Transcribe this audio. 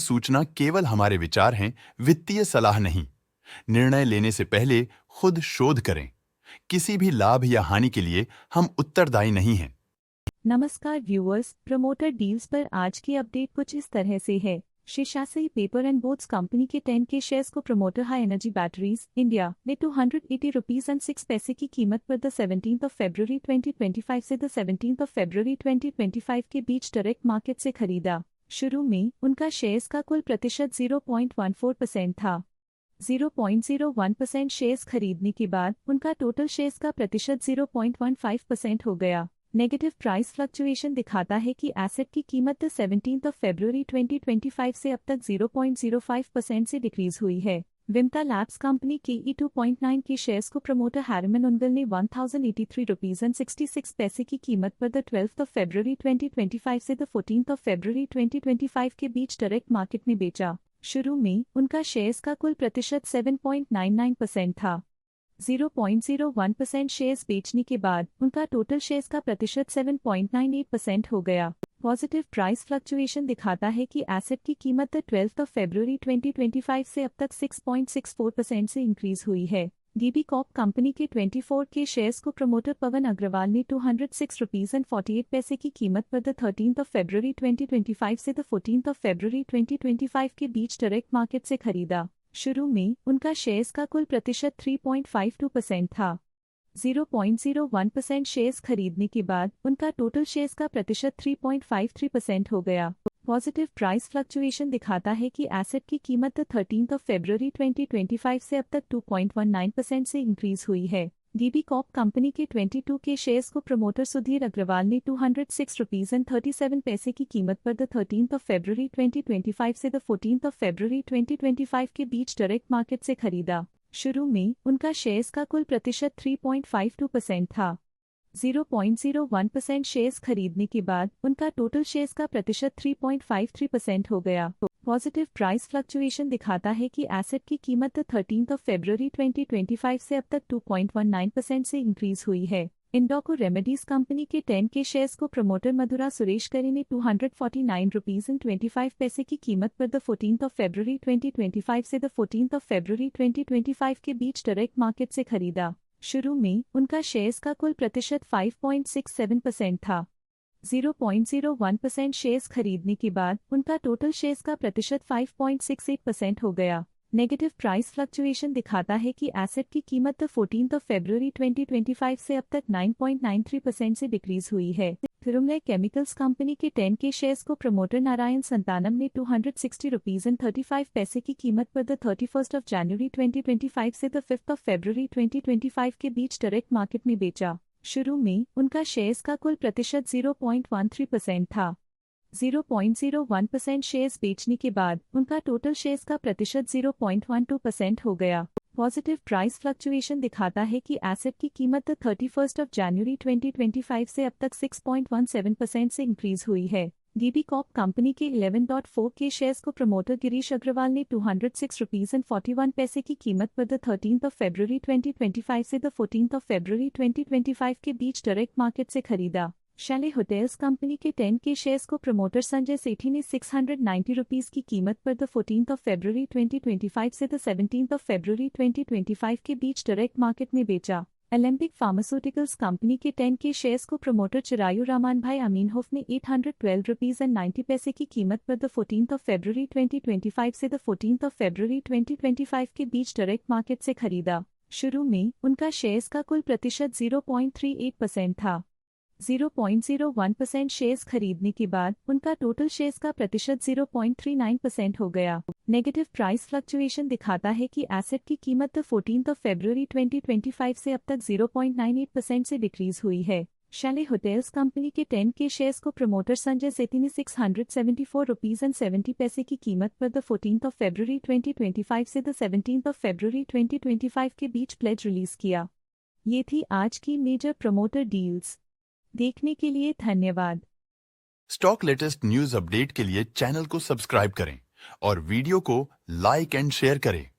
सूचना केवल हमारे विचार हैं, वित्तीय सलाह नहीं। निर्णय लेने से पहले खुद शोध करें। किसी भी लाभ या हानि के लिए हम उत्तरदायी नहीं हैं। नमस्कार व्यूअर्स, प्रमोटर डील्स पर आज की अपडेट कुछ इस तरह से है। शीशाशाही पेपर एंड बोर्ड्स कंपनी के 10 के शेयर्स को promoter high energy batteries India ने 280 रुपीज एंड 6 पैसे की कीमत पर द 17th ऑफ फरवरी 2025 से द 17th ऑफ फरवरी 2025 के बीच डायरेक्ट मार्केट से खरीदा। शुरू में उनका शेयर्स का कुल प्रतिशत 0.14% था। 0.01% शेयर्स खरीदने के बाद उनका टोटल शेयर्स का प्रतिशत 0.15% हो गया। नेगेटिव प्राइस फ्लक्चुएशन दिखाता है कि एसेट की कीमत 17 फरवरी 2025 से अब तक 0.05% से डिक्रीज हुई है। विमता लैब्स कंपनी के E2.9 के शेयर्स को प्रमोटर हैरमन उनगल ने 1083 रुपीज एंड 66 पैसे की कीमत पर द 12th ऑफ फरवरी 2025 से द 14th ऑफ फरवरी 2025 के बीच डायरेक्ट मार्केट में बेचा। शुरू में उनका शेयर्स का कुल प्रतिशत 7.99% था। 0.01% शेयर्स बेचने के बाद उनका टोटल शेयर्स का प्रतिशत 7.98% हो गया। पॉजिटिव प्राइस फ्लक्चुएशन दिखाता है कि एसेट की कीमत 12th ऑफ फरवरी 2025 से अब तक 6.64% से इंक्रीज हुई है। डीबी कॉर्प कंपनी के 24 के शेयर्स को प्रमोटर पवन अग्रवाल ने 206 रुपीज एंड 48 पैसे की कीमत पर द 13th ऑफ फरवरी 2025 से द 14th ऑफ फरवरी 2025 के बीच डायरेक्ट मार्केट से खरीदा। शुरू में उनका शेयर्स का कुल प्रतिशत 3.52% था। 0.01% शेयर्स खरीदने के बाद उनका टोटल शेयर्स का प्रतिशत 3.53% हो गया। पॉजिटिव प्राइस फ्लक्चुएशन दिखाता है कि एसेट की कीमत 13th ऑफ फरवरी 2025 से अब तक 2.19% से इंक्रीज हुई है। डीबी कॉर्प कंपनी के 22 के शेयर्स को प्रमोटर सुधीर अग्रवाल ने 206 रुपीज एंड 37 पैसे की कीमत पर द 13th ऑफ फरवरी 2025 से द 14th ऑफ फरवरी 2025 के बीच डायरेक्ट मार्केट से खरीदा। शुरू में उनका शेयर्स का कुल प्रतिशत 3.52% था। 0.01% शेयर्स खरीदने के बाद उनका टोटल शेयर्स का प्रतिशत 3.53% हो गया। पॉजिटिव प्राइस फ्लक्चुएशन दिखाता है कि एसेट की कीमत 13th ऑफ फरवरी 2025 से अब तक 2.19% से इंक्रीज हुई है। इंडोको रेमेडीज कंपनी के 10 के शेयर्स को प्रमोटर मधुरा सुरेश करे ने 249 रुपीज एंड 25 पैसे की कीमत पर द 14th ऑफ फरवरी 2025 से द 14th ऑफ फरवरी 2025 के बीच डायरेक्ट मार्केट से खरीदा। शुरू में उनका शेयर्स का कुल प्रतिशत 5.67% था। 0.01% शेयर्स खरीदने के बाद उनका टोटल शेयर्स का प्रतिशत 5.68% हो गया। नेगेटिव प्राइस फ्लक्चुएशन दिखाता है कि एसेट की कीमत 14th ऑफ फरवरी 2025 से अब तक 9.93% से डिक्रीज हुई है। थिरुमले केमिकल्स कंपनी के 10 के शेयर्स को प्रमोटर नारायण संतानम ने 260 रुपीज एंड 35 पैसे की कीमत पर द 31st ऑफ जनवरी 2025 से द 5th ऑफ फरवरी 2025 के बीच डायरेक्ट मार्केट में बेचा। शुरू में उनका शेयर्स का कुल प्रतिशत 0.13% था। 0.01% शेयर्स बेचने के बाद उनका टोटल शेयर्स का प्रतिशत 0.12% हो गया। पॉजिटिव प्राइस फ्लक्चुएशन दिखाता है कि एसेट की कीमत 31st ऑफ जनवरी 2025 से अब तक 6.17% से इंक्रीज हुई है। डीबी कॉर्प कंपनी के 11.4 के शेयर्स को प्रमोटर गिरीश अग्रवाल ने 206 रुपीज एंड 41 पैसे की कीमत पर द 13th ऑफ फरवरी 2025 से द 14th ऑफ फरवरी 2025 के बीच डायरेक्ट मार्केट से खरीदा। शैले होटल्स कंपनी के 10 के शेयर्स को प्रमोटर संजय सेठी ने 690 रुपीज की कीमत पर द 14th ऑफ फरवरी 2025 से द 17th ऑफ फरवरी 2025 के बीच डायरेक्ट मार्केट में बेचा। एलेम्बिक फार्मास्यूटिकल्स कंपनी के 10 के शेयर्स को प्रमोटर चिरायु रामान भाई अमीनहोफ ने 812 रुपीज एंड 90 पैसे की कीमत पर द 14th ऑफ फरवरी 2025 से द 14th ऑफ फरवरी 2025 के बीच डायरेक्ट मार्केट से खरीदा। शुरू में उनका शेयर्स का कुल प्रतिशत 0.38% था। 0.01% शेयर्स खरीदने के बाद उनका टोटल शेयर्स का प्रतिशत 0.39% हो गया। नेगेटिव प्राइस फ्लक्चुएशन दिखाता है कि एसेट की कीमत 14th ऑफ फरवरी 2025 से अब तक 0.98% से डिक्रीज हुई है। शैले होटल्स कंपनी के 10 के शेयर्स को प्रमोटर संजय सेठी ने 674 रुपीज एंड 70 पैसे की कीमत पर द 14th ऑफ फरवरी 2025 से द 17th ऑफ फरवरी 2025 के बीच प्लेज रिलीज किया। ये थी आज की मेजर प्रमोटर डील्स। देखने के लिए धन्यवाद। स्टॉक लेटेस्ट न्यूज अपडेट के लिए चैनल को सब्सक्राइब करें और वीडियो को लाइक एंड शेयर करें।